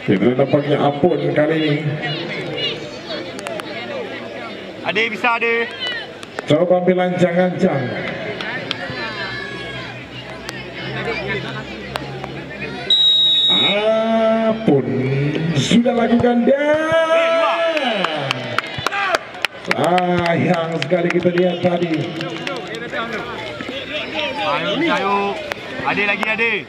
Kita nampaknya Apun kali ini. Ade bisa ade. Coba ambil lancang-lancang. Apun sudah lakukan dan sayang sekali kita lihat tadi. Ayo, ade lagi ade.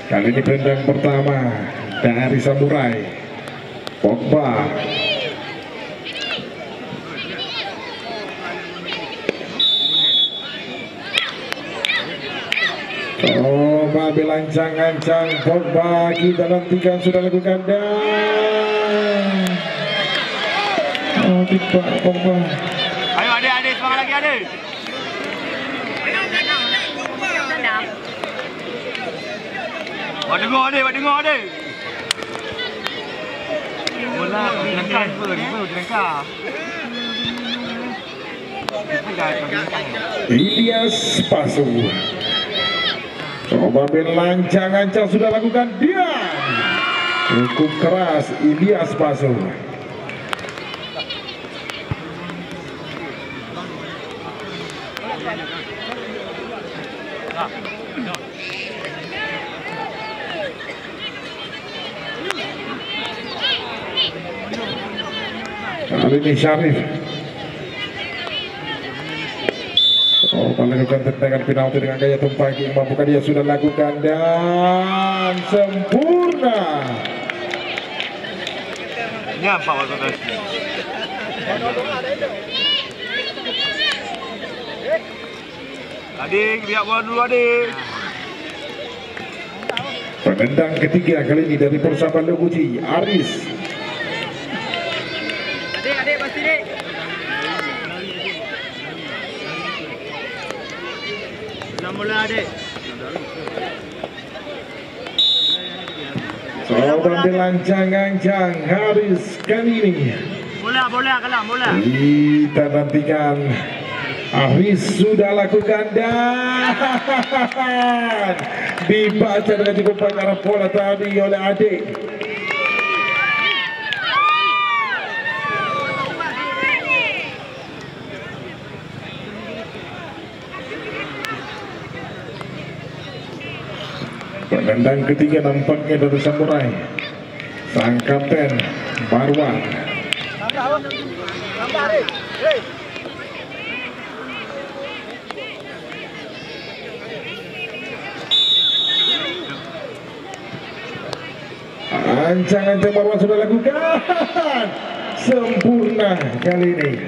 Kali ini tendang pertama dari Samurai Pogba. Coba bilancang-ancang Pogba, kita nantikan sudah lakukan dan tiba Pogba. Ayo ade semangat lagi ade. Buat dengar ade. Bola dilangkah dilangkah. Ilyas Pasu. Coba lancang-lancang sudah lakukan dia. Cukup keras Ilyas Pasu. Kali ini Syarif. Melakukan tendangan penalti dengan gaya tumpaki. Mampukah dia sudah lakukan dan sempurna. Nyampak waktu adik, lihat bola dulu adik. Penendang ketiga kali ini dari Persaba Lebuji, Aris. Adik pasti dek. Mula adik. Coba lancang-lancang Haris kali ini. Bola kalah bola. Kita nantikan. Aris sudah lakukan dan dibaca dengan cukup baik arah bola tadi oleh adik. Penendang ketiga nampaknya dari Samurai, sang kapten Marwan. Ancang-ancang Marwan sudah lakukan sempurna kali ini.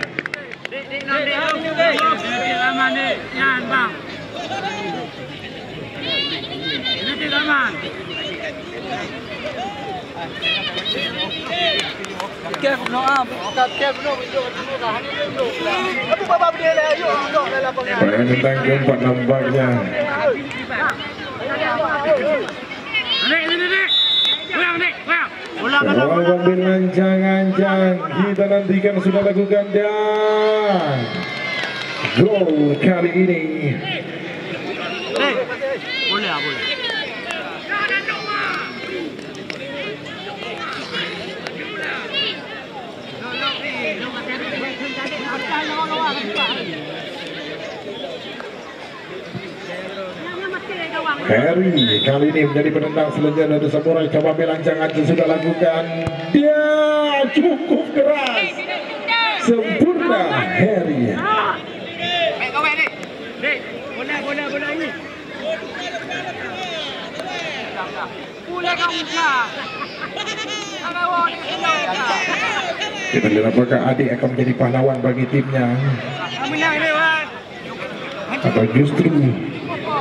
Penendang keempat nampaknya. Walaupun lancang-lancang kita nantikan sudah lakukan dan gol kali ini. Boleh. Harry kali ini menjadi penendang selanjutnya dari Samurai. Coba lancang-lancang sudah lakukan dia cukup keras sempurna Harry. Bola ini. Kita lihat apakah adik akan menjadi pahlawan bagi timnya atau justru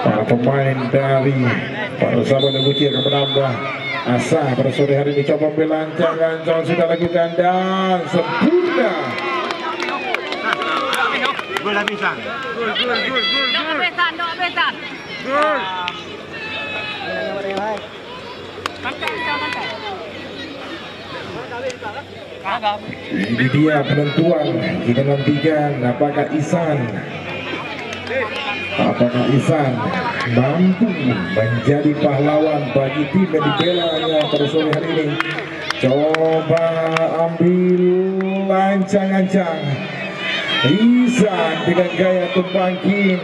para pemain dari Persaba Lebuji akan menambah asa pada sore hari ini. Coba lancang-lancang sudah lakukan dan sempurna. Gol habisan. Gol. Ini dia penentuan, kita nantikan apakah Ihsan mampu menjadi pahlawan bagi tim yang dibelanya pada sore hari ini. Coba ambil lancang-lancang Ihsan dengan gaya tumpang king.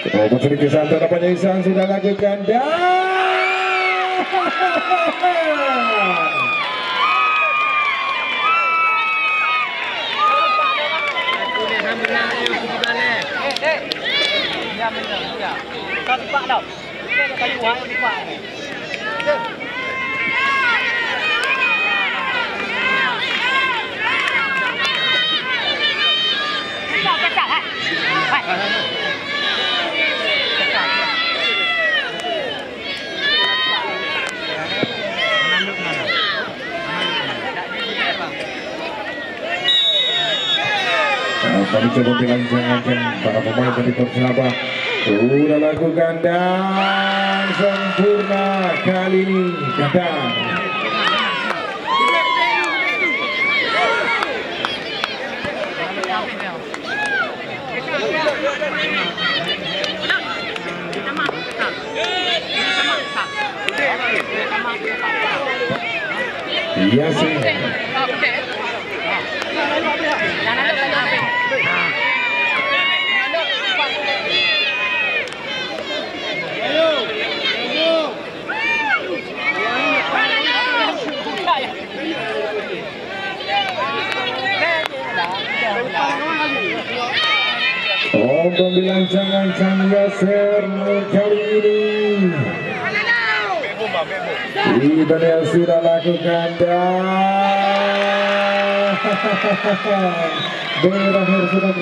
Coba sedikit santai nampaknya Ihsan sudah lakukan dan kami coba bilang-bilang para pemain dari Persaba sudah lakukan dan sempurna kali ini datang. Iya sih. Oh, pembilancangan Yasser kali ini Daniel sudah lakukan dan berakhir sudah